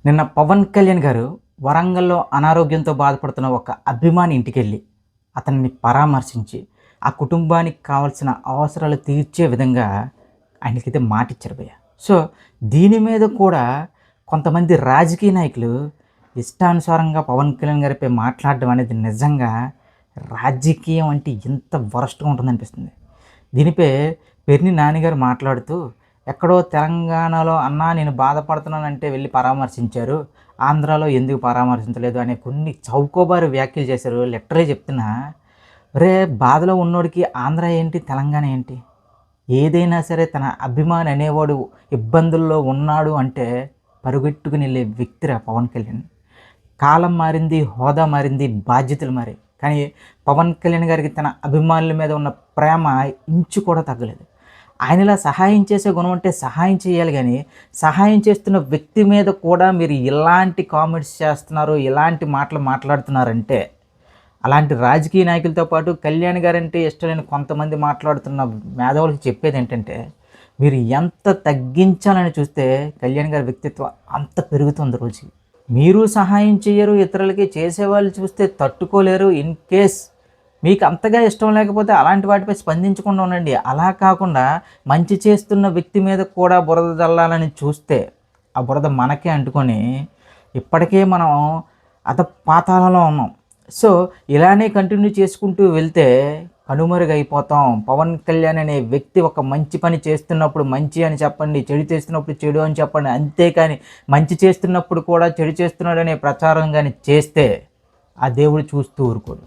నిన్న పవన్ కళ్యాణ్ గారు వరంగల్‌లో అనారోగ్యంతో బాధపడుతున్న ఒక అభిమాని ఇంటికెళ్ళి, అతన్ని పరామర్శించి, ఆ కుటుంబానికి కావాల్సిన అవసరాలు తీర్చే విధంగా ఆయనకైతే మాటిచ్చారు భయ్య. సో, దీని మీద కూడా కొంతమంది రాజకీయ నాయకులు ఇష్టానుసారంగా పవన్ కళ్యాణ్ గారిపై మాట్లాడడం అనేది నిజంగా రాజకీయం అంటే ఇంత వరస్ట్‌గా ఉంటుందనిపిస్తుంది. దీనిపై పెర్ని నాని గారు మాట్లాడుతూ, ఎక్కడో తెలంగాణలో "అన్నా నేను బాధపడుతున్నానంటే వెళ్లి పరామర్శించారు. ఆంధ్రాలో ఎందుకు పరామర్శించలేదు" అనే కొన్ని చౌకోబారు వ్యాఖ్యలు చేశారు. లిటరల్లీ చెప్తున్నా, ఒరేయ్! బాధలో ఉన్నోడికి ఆంధ్ర ఏంటి? తెలంగాణ ఏంటి? ఏదైనా సరే తన అభిమాని అనేవాడు ఇబ్బందుల్లో ఉన్నాడు అంటే పరుగెట్టుకుని ఎళ్ళే వ్యక్తిరా పవన్ కళ్యాణ్. కాలం మారింది, హోదా మారింది, బాధ్యతలు మారాయి. కానీ పవన్ కళ్యాణ్ గారికి తన అభిమానుల మీద ఉన్న ప్రేమ ఇంచు కూడా తగ్గలేదు. ఆయనలా సహాయం చేసే గుణం ఉంటే సహాయం చేయాలి గానీ, సహాయం చేస్తున్న వ్యక్తి మీద కూడా మీరు ఇలాంటి కామెంట్స్ చేస్తున్నారు, ఇలాంటి మాటలు మాట్లాడుతున్నారంటే, అలాంటి రాజకీయ నాయకులతో పాటు కళ్యాణ్ గారంటే ఇష్టం లేని కొంతమంది మాట్లాడుతున్న మేధావులకు చెప్పేదేంటంటే, మీరు ఎంత తగ్గించాలని చూస్తే కళ్యాణ్ గారి వ్యక్తిత్వం అంత పెరుగుతుంది రోజుకి. మీరు సహాయం చెయ్యరు, ఇతరులకి చేసేవాళ్ళు చూస్తే తట్టుకోలేరు. ఇన్ కేస్ మీకు అంతగా ఇష్టం లేకపోతే అలాంటి వాటిపై స్పందించకుండా ఉండండి. అలా కాకుండా మంచి చేస్తున్న వ్యక్తి మీద కూడా బురద జల్లాలని చూస్తే, ఆ బురద మనకే అంటుకొని ఇప్పటికే మనం పాతాళంలో ఉన్నాం. సో, ఇలానే కంటిన్యూ చేసుకుంటూ వెళ్తే కనుమరుగైపోతాం. పవన్ కళ్యాణ్ అనే వ్యక్తి ఒక మంచి పని చేస్తున్నప్పుడు మంచి అని చెప్పండి, చెడు చేస్తున్నప్పుడు చెడు అని చెప్పండి. అంతేకాని మంచి చేస్తున్నప్పుడు కూడా చెడు చేస్తున్నాడనే ప్రచారం గాని చేస్తే, ఆ దేవుడు చూస్తూ ఊరుకోడు.